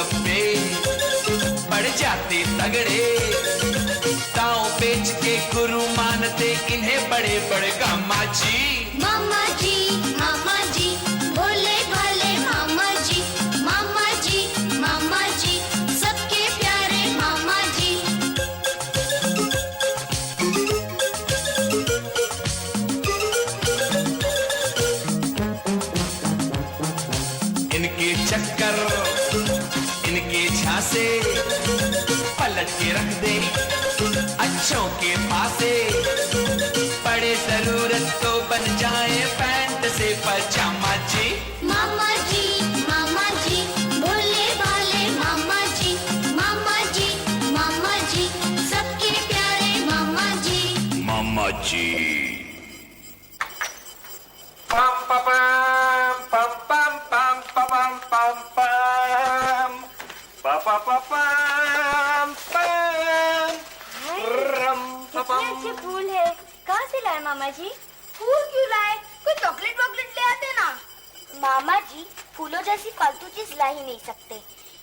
पप्पे पड़ जाते तगड़े, दांव पेच के गुरु मानते इन्हें बड़े बड़े मामा जी। मामा जी, मामा जी, भोले भाले मामा जी, मामा जी, मामा जी, सबके प्यारे मामा जी। इनके चक्कर इनके झांसे पलट के रख दे अच्छों के पासे, पड़े जरूरत तो बन जाए पैंट से पजामा जी। मामा जी, मामा जी, भोले भाले मामा जी, मामा जी, मामा जी, सबके प्यारे मामा जी। मामा जी। पम पम पम पम पम पम पम पम पम कितने अच्छे फूल है। कहाँ से लाए मामा जी? फूल क्यों लाए? कोई चॉकलेट वॉकलेट ले आते ना। मामा जी फूलों जैसी फालतू चीज ला ही नहीं सकते,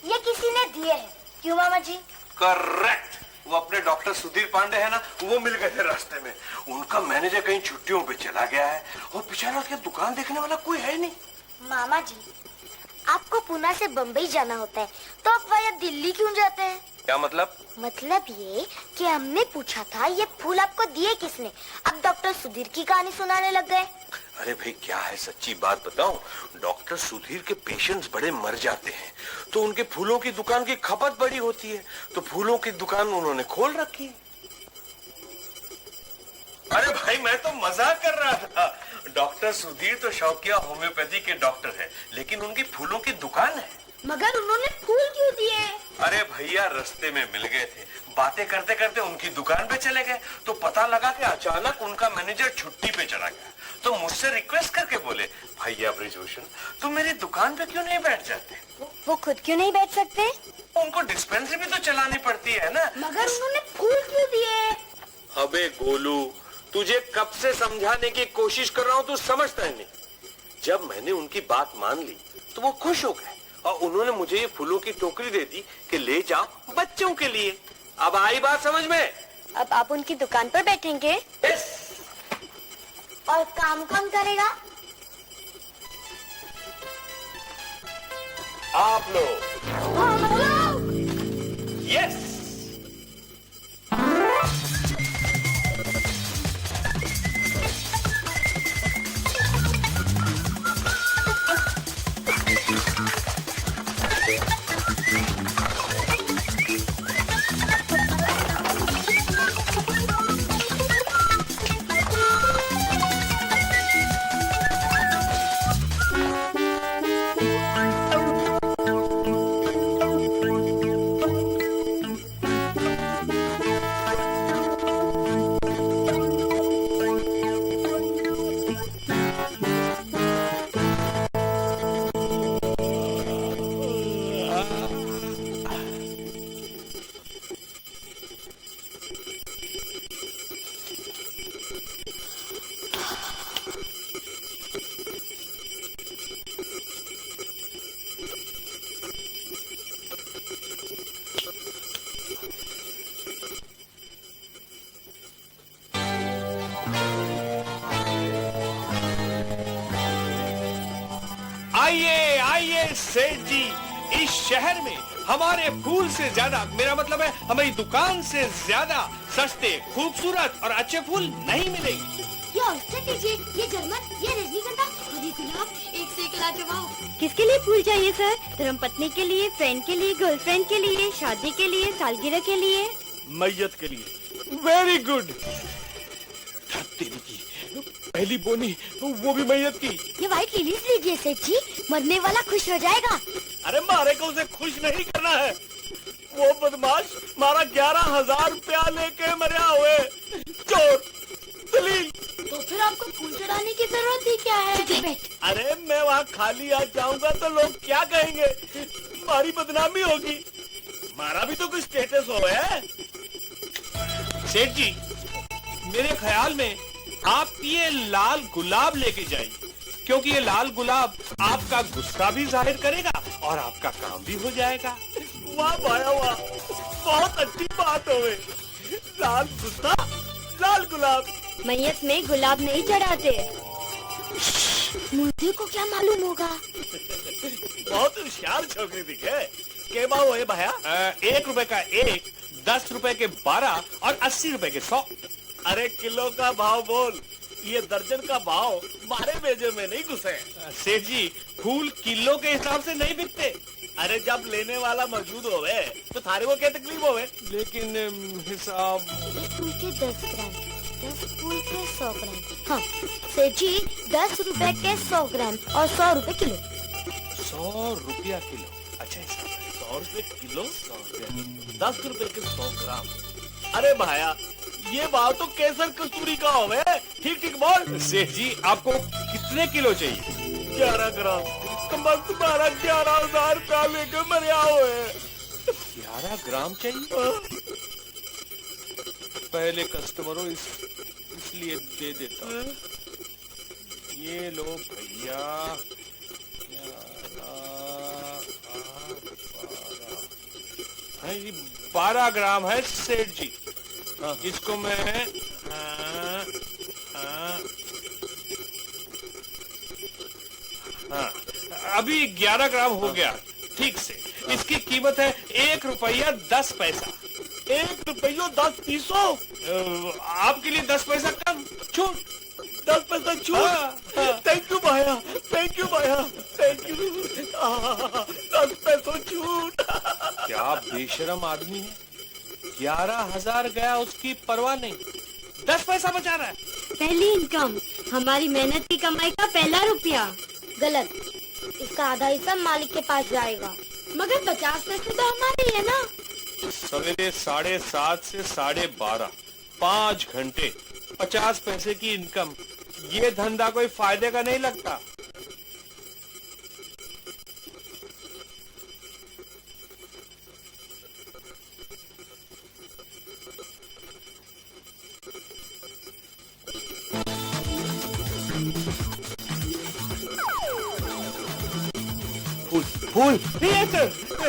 ये किसी ने दिए हैं। क्यों मामा जी? करेक्ट। वो अपने डॉक्टर सुधीर पांडे है ना, वो मिल गए थे रास्ते में। उनका मैनेजर कहीं छुट्टियों पे चला गया है और बेचारा उसकी दुकान देखने वाला कोई है नहीं। मामा जी आपको पुणे से बम्बई जाना होता है तो आप वाया दिल्ली क्यों जाते हैं? क्या मतलब? मतलब ये कि हमने पूछा था ये फूल आपको दिए किसने, अब डॉक्टर सुधीर की कहानी सुनाने लग गए। अरे भाई क्या है, सच्ची बात बताऊं, डॉक्टर सुधीर के पेशेंट्स बड़े मर जाते हैं तो उनके फूलों की दुकान की खपत बड़ी होती है, तो फूलों की दुकान उन्होंने खोल रखी है। अरे भाई मैं तो मजाक कर रहा था। डॉक्टर सुधीर तो शौकिया होम्योपैथी के डॉक्टर है, लेकिन उनकी फूलों की दुकान है। मगर उन्होंने फूल क्यों दिए? अरे भैया रास्ते में मिल गए थे, बातें करते करते उनकी दुकान पे चले गए तो पता लगा कि अचानक उनका मैनेजर छुट्टी पे चला गया, तो मुझसे रिक्वेस्ट करके बोले, भैया ब्रिजभूषण तुम मेरी दुकान पे क्यों नहीं बैठ जाते? वो खुद क्यों नहीं बैठ सकते? उनको डिस्पेंसरी भी तो चलानी पड़ती है ना। मगर उन्होंने फूल क्यों दिए? अबे गोलू तुझे कब से समझाने की कोशिश कर रहा हूँ, तू समझता है नहीं। जब मैंने उनकी बात मान ली तो वो खुश हो गए और उन्होंने मुझे ये फूलों की टोकरी दे दी कि ले जाओ बच्चों के लिए। अब आई बात समझ में? अब आप उनकी दुकान पर बैठेंगे? यस। और काम कौन करेगा? आप लोग। यस। आइए आइए सेठ जी, इस शहर में हमारे फूल से ज्यादा, मेरा मतलब है हमारी दुकान से ज्यादा सस्ते, खूबसूरत और अच्छे फूल नहीं मिलेंगे। ये ऑयस्टर लीजिए, ये जर्मन, ये रजनीगंधा और ये गुलाब, एक से एक लाजवाब। किसके लिए फूल चाहिए सर? धर्मपत्नी के लिए, फ्रेंड के लिए, गर्लफ्रेंड के लिए, शादी के लिए, सालगिरह के लिए? मैयत के लिए। Very good. पहली बोनी वो भी मैयत की। ये व्हाइट लिलीज लीजिए सेठ जी, मरने वाला खुश हो जाएगा। अरे मारे को उसे खुश नहीं करना है, वो बदमाश मारा 11,000 रुपया लेके मरा हुए चोर दलील। तो फिर आपको फूल चढ़ाने की जरूरत ही क्या है? अरे मैं वहाँ खाली आ जाऊंगा तो लोग क्या कहेंगे, हमारी बदनामी होगी। हमारा भी तो कुछ स्टेटस हो है। सेठ जी मेरे ख्याल में आप ये लाल गुलाब लेके जाइए, क्योंकि ये लाल गुलाब आपका गुस्सा भी जाहिर करेगा और आपका काम भी हो जाएगा। वाह भाया वाह, बहुत अच्छी बात हो गई। लाल गुस्सा, लाल गुलाब। मैयत में गुलाब नहीं चढ़ाते। मुर्दे को क्या मालूम होगा? बहुत होशियार छोकरी दिखे। के भाव है भाया? 1 रुपए का 1, 10 रुपए के 12 और 80 रुपए के 100। अरे किलो का भाव बोल, ये दर्जन का भाव मारे भेजे में नहीं घुसे। सेठ जी, फूल किलो के हिसाब से नहीं बिकते। अरे जब लेने वाला मौजूद होवे तो थारे को क्या तकलीफ होवे? लेकिन हिसाब एक फूल के 10 ग्राम, 10 फूल के 100 ग्राम। हाँ सेठ जी, 10 रुपए के 100 ग्राम और 100 रुपए किलो। 100 रुपया किलो। अच्छा हिसाब है। 100 रुपए किलो, 10 रुपए के 100 ग्राम। अरे भाया, ये भाव तो केसर कस्तूरी का होवे। ठीक ठीक बोल। सेठ जी, आपको कितने किलो चाहिए? 11 ग्राम। कमल तुम्हारा 11,000 रुपया लेके मरिया हुए। 11 ग्राम चाहिए? पहले कस्टमरों इसलिए दे देता हूं। ये लो भैया, 12 ग्राम है सेठ जी। इसको मैं हाँ, अभी 11 ग्राम हो गया ठीक से। इसकी कीमत है 1 रुपया 10 पैसा। 1 रुपया 10 पैसों? आपके लिए 10 पैसा कम छूट। 10 पैसा छूट? Thank you Bhaya, thank you Bhaya, thank you. 10 पैसों छूट। क्या बेशरम आदमी है। 11,000 गया, उसकी परवाह नहीं, 10 पैसा बचा रहा है। पहली इनकम, हमारी मेहनत की कमाई का पहला रुपया। गलत, इसका आधा हिस्सा मालिक के पास जाएगा। मगर 50 पैसे तो हमारे ही है ना। सवेरे 7:30 से 12:30, 5 घंटे, 50 पैसे की इनकम। ये धंधा कोई फायदे का नहीं लगता। फूल फूल, यस सर,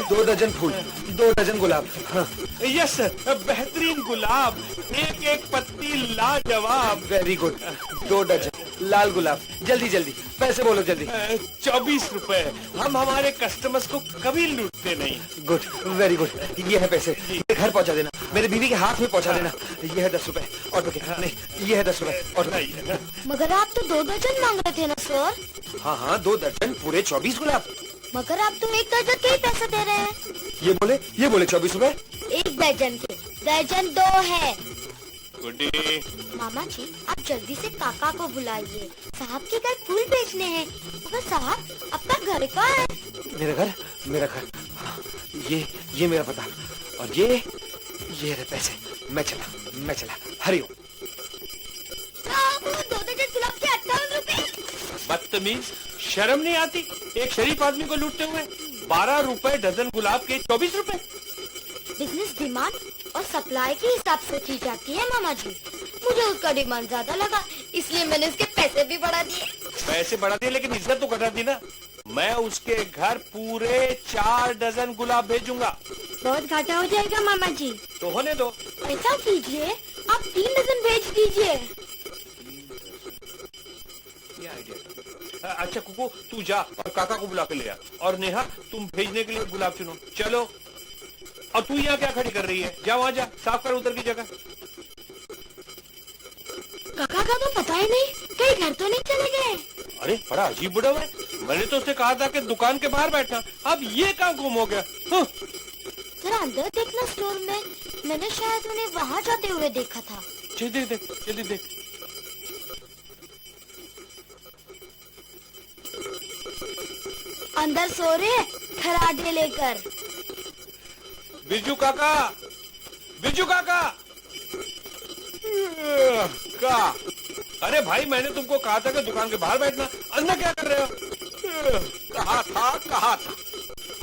2 दर्जन फूल, 2 दर्जन गुलाब। हाँ, यस सर, बेहतरीन गुलाब, एक एक पत्ती लाजवाब। Very good. 2 दर्जन लाल गुलाब। जल्दी जल्दी पैसे बोलो जल्दी। 24 रुपए। हम हमारे कस्टमर्स को कभी लूटते नहीं। Good, very good. ये है पैसे, मेरे घर पहुंचा देना, मेरे बीवी के हाथ में पहुंचा देना। ये है 10 रुपए ऑटो के। नहीं, ये है 10 रुपए ऑटो के। मगर आप तो 2 दर्जन मांग रहे थे ना सर? हाँ हाँ, 2 दर्जन पूरे 24 गुलाब। मगर आप तो 1 दर्जन के ही पैसे दे रहे हैं। ये बोले 24 रुपए। 1 दर्जन के, दर्जन 2 है। गुड्डी, मामा जी, आप जल्दी से काका को बुलाइए, साहब के घर फूल बेचने हैं। मगर साहब, आपका घर कहाँ है? मेरा घर। हाँ, ये मेरा पता। और ये रहे पैसे। मैं चला। हरिओम। 2 दर्जन गुलाब के 58 रुपए। बदतमीज, शर्म नहीं आती एक शरीफ आदमी को लूटते हुए? 12 रुपए डजन गुलाब के 24 रुपए। बिजनेस डिमांड और सप्लाई के हिसाब से की जाती है मामा जी। मुझे उसका डिमांड ज्यादा लगा, इसलिए मैंने उसके पैसे भी बढ़ा दिए। पैसे बढ़ा दिए, लेकिन इज्जत तो घटा दी ना। मैं उसके घर पूरे 4 डजन गुलाब भेजूंगा। बहुत घाटा हो जाएगा मामा जी। तो होने दो। ऐसा कीजिए, आप 3 डजन भेज दीजिए। ये आइडिया। अच्छा कुकू, तू जा और काका को बुला के ले आ। और नेहा, तुम भेजने के लिए गुलाब चुनो। चलो। और तू यहाँ क्या खड़ी कर रही है? जा वहाँ जा, साफ कर उधर की जगह। काका का तो पता ही नहीं, कहीं घर तो नहीं चले गए? अरे बड़ा अजीब बुढ़ा है। मैंने तो उससे कहा था कि दुकान के बाहर बैठना, अब ये कहाँ गुम हो गया? हाँ। जरा अंदर देखना स्टोर में, मैंने शायद उन्हें वहाँ जाते हुए देखा था। जल्दी देख। अंदर सो रहे खराटे लेकर। बिरजू काका। का अरे भाई, मैंने तुमको कहा था कि दुकान के बाहर बैठना, अंदर क्या कर रहे हो? कहा था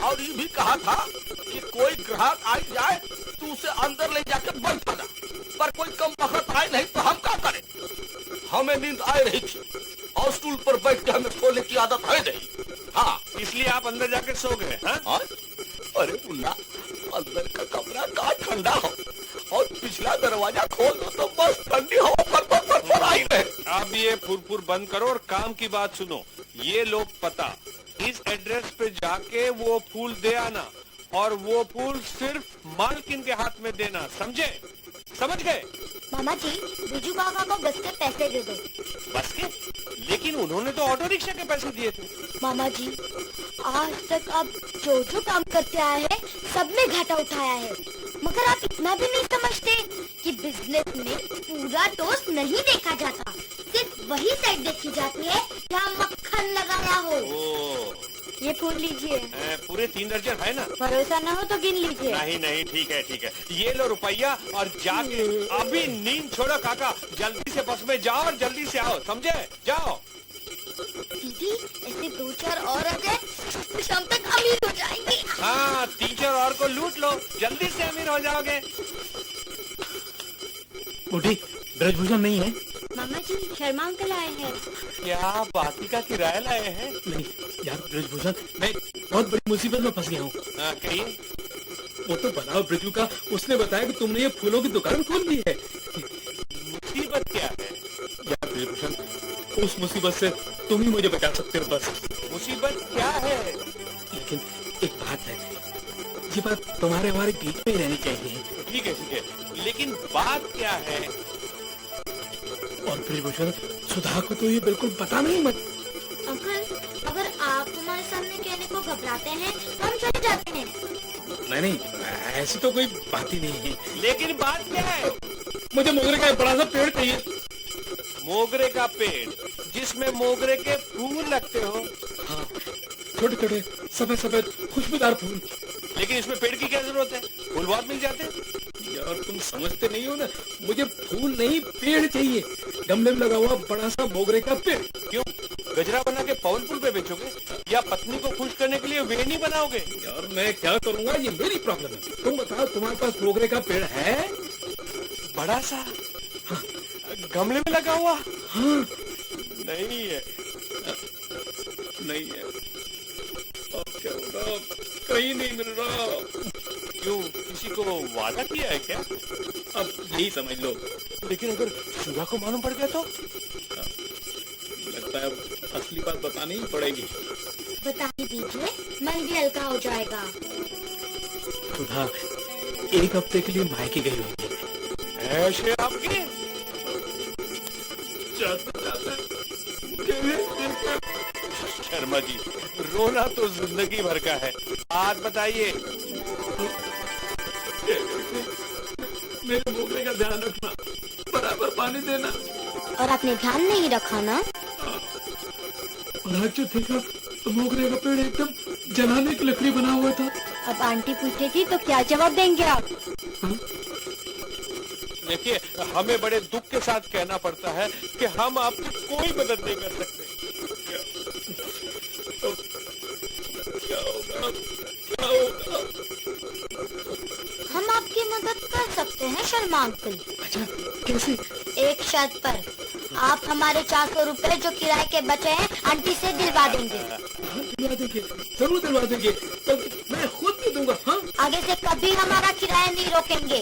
और ये भी कहा था कि कोई ग्राहक आ जाए तो उसे अंदर ले जाकर बंद कर। पर कोई कम वक्त आए नहीं तो हम क्या करें? हमें नींद आ रही थी और स्टूल पर बैठ के हमें सोने की आदत है नहीं। हाँ इसलिए आप अंदर जाके सो गए हाँ? हाँ? अरे मुन्ना, अंदर का कमरा का ठंडा हो और पिछला दरवाजा खोल दो तो बस ठंडी हवा फर आई रहे। अब ये फुरफुर बंद करो और काम की बात सुनो। ये लो पता, इस एड्रेस पे जाके वो फूल दे आना और वो फूल सिर्फ मालकिन के हाथ में देना, समझे? समझ गए? मामा जी, बिजू काका को बस के पैसे दे दो। बस के? लेकिन उन्होंने तो ऑटो रिक्शा के पैसे दिए थे। मामा जी, आज तक आप जो जो काम करते आए हैं सब में घाटा उठाया है, मगर आप इतना भी नहीं समझते कि बिजनेस में पूरा टोस्ट नहीं देखा जाता, सिर्फ वही साइड देखी जाती है जहाँ मक्खन लगा रहा हो। ओ, ये फूल लीजिए। पूरे 3 दर्जन है ना? भरोसा न हो तो गिन लीजिए। नहीं नहीं, ठीक है ठीक है, ये लो रुपया और जाके अभी नींद छोड़ो काका, जल्दी से बस में जाओ और जल्दी से आओ, समझे? जाओ। दीदी, ऐसे 2-4 और आ जाए तो शाम तक अमीर हो जाएंगे। हाँ, 3-4 और को लूट लो, जल्दी से अमीर हो जाओगे। बूढ़ी, ब्रजभूषण नहीं है? मामा जी, शर्मा अंकल आए हैं। क्या बाती का किराया लाए हैं? नहीं यार ब्रजभूषण, मैं बहुत बड़ी मुसीबत में फंस गया हूँ। कहीं वो तो बनाओ ब्रजू का, उसने बताया कि तुमने ये फूलों की दुकान खोल ली है। मुसीबत क्या है? यार ब्रजभूषण, उस मुसीबत से तुम ही मुझे बचा सकते हो बस। मुसीबत क्या है? लेकिन एक बात है, ये बात तुम्हारे हमारे बीच में ही रहनी चाहिए। ठीक है, लेकिन बात क्या है? और ब्रजभूषण, सुधा को तो ये बिल्कुल पता नहीं मत। अंकल, अगर आप हमारे सामने कहने को घबराते हैं तो हम चले जाते हैं। नहीं, ऐसी तो कोई बात ही नहीं है। लेकिन बात क्या है? मुझे मोगरे का एक बड़ा सा पेड़ चाहिए। मोगरे का पेड़, जिसमें मोगरे के फूल लगते हो? हाँ, छोटे छोटे सफेद सफेद खुशबूदार फूल। लेकिन इसमें पेड़ की क्या जरूरत है? फूल बहुत मिल जाते हैं। यार तुम समझते नहीं हो ना, मुझे फूल नहीं पेड़ चाहिए। गमले में लगा हुआ बड़ा सा मोगरे का पेड़। क्यों, गजरा बना के पवन फूल पे बेचोगे या पत्नी को खुश करने के लिए वेणी बनाओगे? यार मैं क्या करूंगा, ये मेरी प्रॉब्लम है। तुम बताओ, तुम्हारे पास मोगरे का पेड़ है? बड़ा सा? हाँ। गमले में लगा हुआ? हाँ। नहीं है। नहीं है। अब क्या होगा, कहीं नहीं मिल रहा। क्यों, किसी को वादा किया है क्या? अब यही समझ लो। लेकिन अगर सुधा को मालूम पड़ गया तो? लगता है असली बात बतानी ही पड़ेगी। बता ही दीजिए, मन भी हल्का हो जाएगा। सुधा 1 हफ्ते के लिए मायके गई हुई है। ऐसे आपके शर्मा जी, रोना तो जिंदगी भर का है, बात बताइए। मेरे मोगरे का ध्यान रखना, बराबर पानी देना। और आपने ध्यान नहीं रखा ना? और आज जो देखा तो मोगरे का पेड़ एकदम जलाने की लकड़ी बना हुआ था। अब आंटी पूछेगी तो क्या जवाब देंगे आप? देखिए, हमें बड़े दुख के साथ कहना पड़ता है कि हम आपकी कोई मदद नहीं कर सकते। क्या होगा? क्या होगा? हम आपकी मदद कर सकते हैं शर्मा अंकल। अच्छा, कैसे? एक शर्त पर, आप हमारे 400 रुपए जो किराए के बचे हैं आंटी से दिलवा देंगे। दिलवा देंगे, जरूर दिलवा देंगे। तो मैं खुद भी दूंगा। हाँ, आगे से कभी हमारा किराया नहीं रोकेंगे।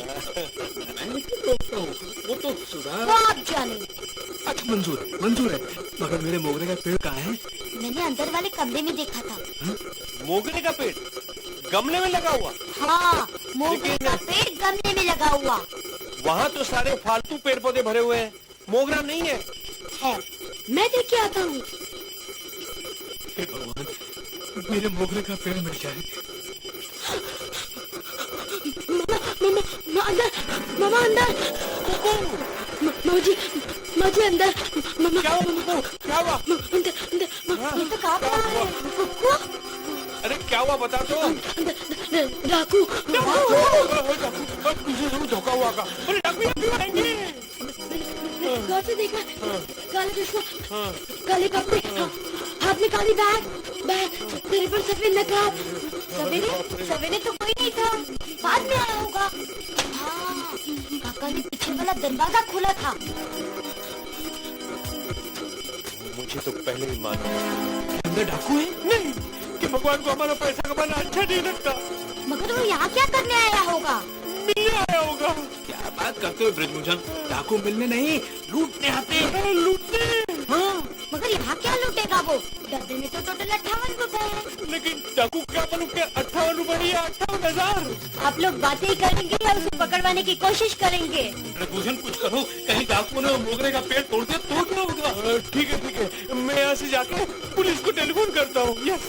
मैं क्यों रोकता हूँ? वो तो सुधा। वो आप जाने। अच्छा, मंजूर है। मगर मेरे मोगरे का पेड़ कहाँ है? मैंने अंदर वाले कमरे में देखा था। मोगरे का पेड़ गमले में लगा हुआ? हाँ, मोगरे का पेड़ गमले में लगा हुआ वहाँ तो सारे फालतू पेड़ पौधे भरे हुए हैं, मोगरा नहीं है। है। मैं देख के आता हूँ। हे भगवान, मेरे मोगरे का पेड़ मिल जाए। मामा अंदर। माँ जी अंदर। क्या हुआ? क्या हुआ? ये तो कहाँ पे आ रहे हैं? कुक्कू? अरे क्या हुआ बता तो। डाकू। तुझे जरूर धोखा हुआ का। अरे डाकू आएंगे। गौर से देखा, काला चश्मा, काले कपड़े, हाथ में काली बैग, तेरे पर सफेद नकाब। सवेरे तो कोई नहीं था, बाद में आया होगा। हाँ, काका ने पीछे वाला दरवाजा खोला था। मुझे तो पहले ही मालूम अंदर डाकू है। नहीं, कि भगवान को हमारा पैसा कमाना अच्छा नहीं लगता। मगर वो यहाँ क्या करने आया होगा? मिलने आया होगा। क्या बात करते हो ब्रिजभूषण? डाकू मिलने नहीं, लूटने आते हैं। लूटने? हाँ, मगर यहाँ क्या लूटेगा वो? डब्बे में तो टोटल 58 रुपए है। लेकिन डाकू क्या मालूम के 58 रुपए या 58,000। आप लोग बातें ही करेंगे या उसे पकड़वाने की कोशिश करेंगे? ब्रिजभूषण कुछ करो, कहीं डाकू ने मोगरे का पेड़ तोड़ दिया तो क्या होगा? ठीक है, मैं यहाँ से जाके पुलिस को टेलीफोन करता हूँ। यस।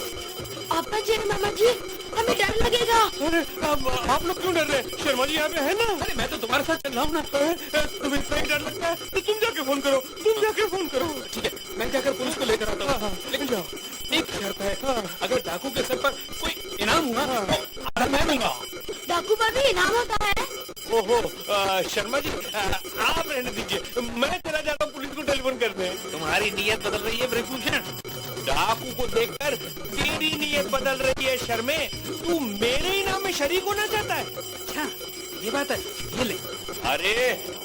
आपा जी, मामा जी, हमें डर लगेगा। अरे अब आप लोग क्यों डर रहे हैं? शर्मा जी यहाँ पे है ना? अरे मैं तो तुम्हारे साथ चल रहा हूँ ना। तुम्हें इतना ही डर लगता है तो तुम जाके फोन करो। ठीक है, मैं जाकर पुलिस को लेकर आता हूँ। लेकिन जाओ। एक शर्त है, अगर डाकू के सर पर कोई इनाम हुआ तो आधा मैं दूंगा। डाकू पर भी इनाम होता है? ओहो, शर्मा जी आप रहने दीजिए, मैं चला जाता हूँ पुलिस को टेलीफोन करने। तुम्हारी नीयत बदल रही है ब्रिजभूषण। डाकू को देखकर तेरी नीयत बदल रही है शर्मे। तू मेरे इनाम में शरीक होना चाहता है? अच्छा, ये बात है, ये ले। अरे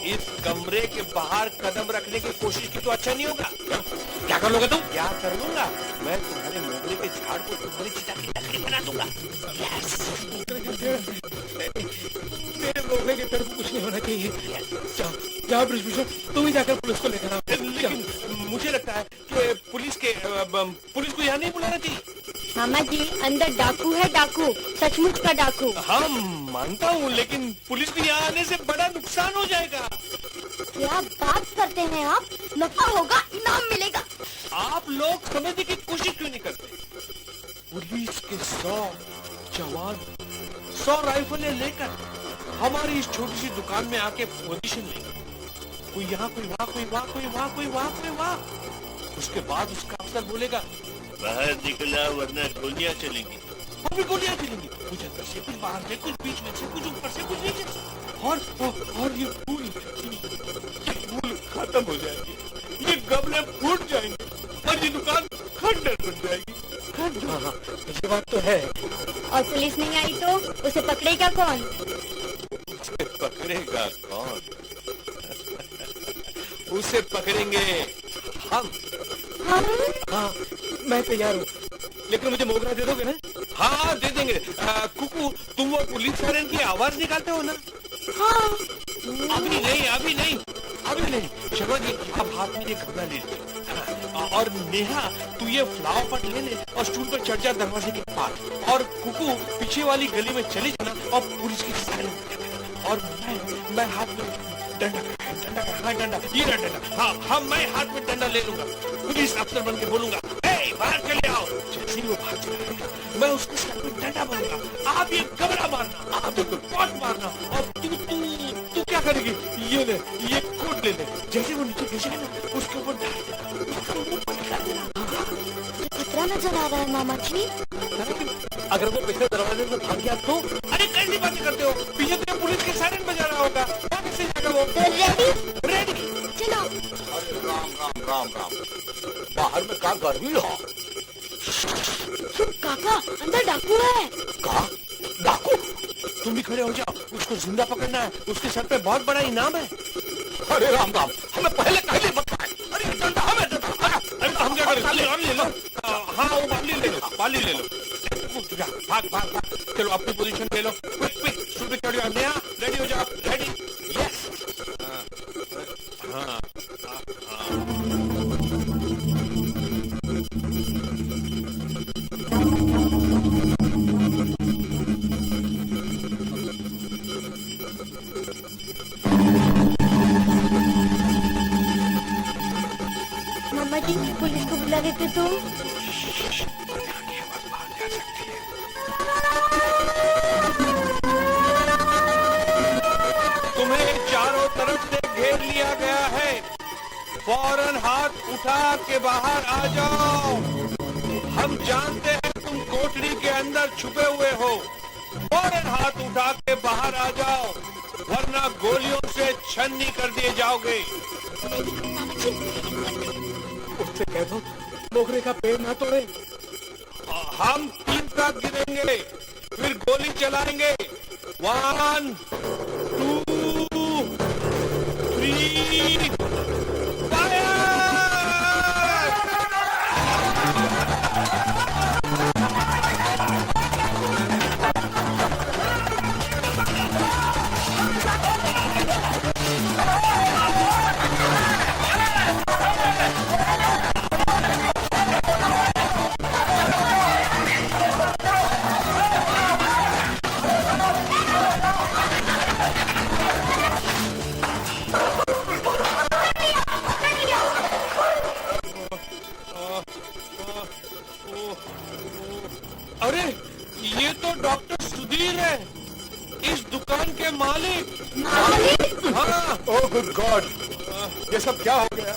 इस कमरे के बाहर कदम रखने की कोशिश की तो अच्छा नहीं होगा। क्या कर लोगे तुम? क्या कर लूंगा? मैं तुम्हारे मोगरे के झाड़ को तुम्हारी चिता की लकड़ी बना दूंगा। मेरे मोगरे की तरफ कुछ नहीं होना चाहिए। जाओ ब्रिजभूषण, तुम ही जाकर पुलिस को लेकर आओ। लेकिन मुझे लगता है कि पुलिस को यहाँ नहीं बुलाना चाहिए। मामा जी, अंदर डाकू है, डाकू, सचमुच का डाकू। हाँ मानता हूँ, लेकिन पुलिस को यहाँ आने से बड़ा नुकसान हो जाएगा। क्या बात करते हैं आप? नफा होगा, इनाम मिलेगा। आप लोग समझने की कोशिश क्यों नहीं करते? पुलिस के 100 जवान 100 राइफलें लेकर हमारी इस छोटी सी दुकान में आके पोजीशन लेंगे। कोई यहाँ, कोई वहाँ, कोई वहाँ, कोई वहाँ, कोई वहाँ, कोई वहाँ। उसके बाद उसका अफसर बोलेगा बाहर निकला वरना गोलियां चलेंगी। और भी गोलियां चलेंगी। कुछ अंदर से, कुछ बाहर से, कुछ बीच में से, कुछ ऊपर से, कुछ नीचे से। और ये फूल खत्म हो जाएंगे, ये गमले फूट जाएंगे और ये दुकान खंडर बन जाएगी। हाँ, ये बात तो है। और पुलिस नहीं आई तो उसे पकड़ेगा कौन? उसे पकड़ेगा कौन? उसे पकड़ेंगे हम। हाँ, मैं तैयार हूँ, लेकिन मुझे मोगरा दे दोगे ना? हाँ दे देंगे। कुकू, तुम वो पुलिस सायरन की आवाज निकालते हो ना? हाँ। अभी नहीं। शर्मा जी, आप हाथ में ये गमला ले लीजिए। और नेहा, तू ये फ्लावर पॉट ले ले और स्टूल पर चढ़ जा दरवाजे के पास। और कुकू पीछे वाली गली में चले जाना और पुलिस की सायरन बजा देना। और मैं हाथ में डंडा, ये डंडा। हाँ, मैं हाथ में डंडा ले लूंगा। पुलिस अफसर बन के बोलूंगा, ए बाहर चले आओ। जैसे ही वो बाहर चला जाएगा, मैं उसके सर में डंडा मारूंगा। आप ये गमला मारना, आप बिल्कुल पॉट मारना। और तू क्या करेगी? ये ले, ये कोट ले ले। जैसे वो नीचे गिर जाए ना, उसके ऊपर डाल देना। खतरा नजर आ रहा है मामा जी। अगर वो पिछले दरवाजे से भाग गया तो? अरे कैसी बातें करते हो? पीछे तो पुलिस के सायरन बजा रहा होगा। कैसे जाएगा वो? रेडी? चलो। अरे राम। बाहर में क्या गर्मी हो? काका, अंदर डाकू है। का? डाकू? तुम भी खड़े हो जाओ, उसको जिंदा पकड़ना है। उसके सर पे बहुत बड़ा इनाम है। अरे राम, हमें पहले कहले बताए। अरे डंडा हमें दे दो। अरे हम क्या करें? ले लो। हाँ, वो बाली ले लो। भाग। चलो अपनी पोजीशन ले लो। क्विक स्टूल पे चढ़ जाओ। नया रेडी हो जाओ। रेडी? यस। हाँ। मामा जी, पुलिस को बुला देते तो? तुम्हें चारों तरफ से घेर लिया गया है। फौरन हाथ उठा के बाहर आ जाओ। हम जानते हैं तुम कोठरी के अंदर छुपे हुए हो। फौरन हाथ उठा के बाहर आ जाओ, वरना गोलियों से छन्नी कर दिए जाओगे। उससे कह दो मोगरे का पेड़ ना तोड़े। हम 3 तक गिनेंगे, फिर गोली चलाएंगे। 1 2 3 फायर! है, इस दुकान के मालिक। हाँ। ओह गुड गॉड, ये सब क्या हो गया?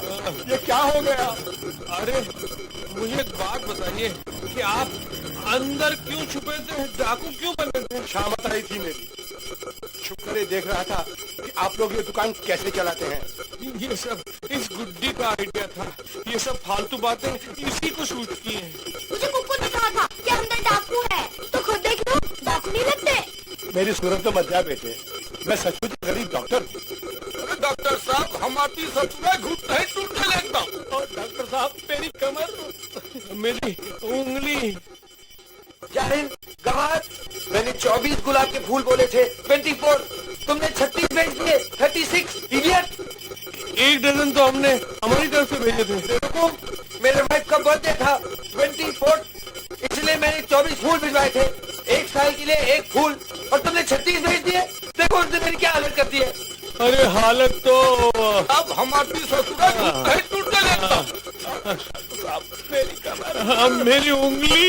ये क्या हो गया? अरे मुझे एक बात बताइए कि आप अंदर क्यों छुपे थे, डाकू क्यों बने थे? शामत आई थी मेरी, छुप कर देख रहा था कि आप लोग ये दुकान कैसे चलाते हैं। ये सब इस गुड्डी का आइडिया था, ये सब फालतू बातें इसी को सूझ की हैं। मुझे कुकू ने कहा था कि अंदर डाकू है, तो खुद देख लो, डाकू नहीं लगते। मेरी सूरत तो मत जा बेटे, मैं सचमुच गरीब डॉक्टर हूँ। डॉक्टर साहब, हमारी ससुरा घुटने ही टूटने लगता। और डॉक्टर साहब, मेरी कमर, मेरी उंगली। जाहिल गवार, मैंने 24 गुलाब के फूल बोले थे, 24, तुमने 36 भेज दिए, 36, इडियट। एक डजन तो हमने हमारी तरफ से भेजे थे। देखो, मेरे वाइफ का बर्थडे था 24, इसलिए मैंने 24 फूल भिजवाए थे, एक साल के लिए एक फूल, और तुमने 36 भेज दिए। देखो उसने मेरी क्या हालत कर दी है। अरे हालत तो अब हमारी ससुरा घुटने ही टूटने लगता। मेरी उंगली।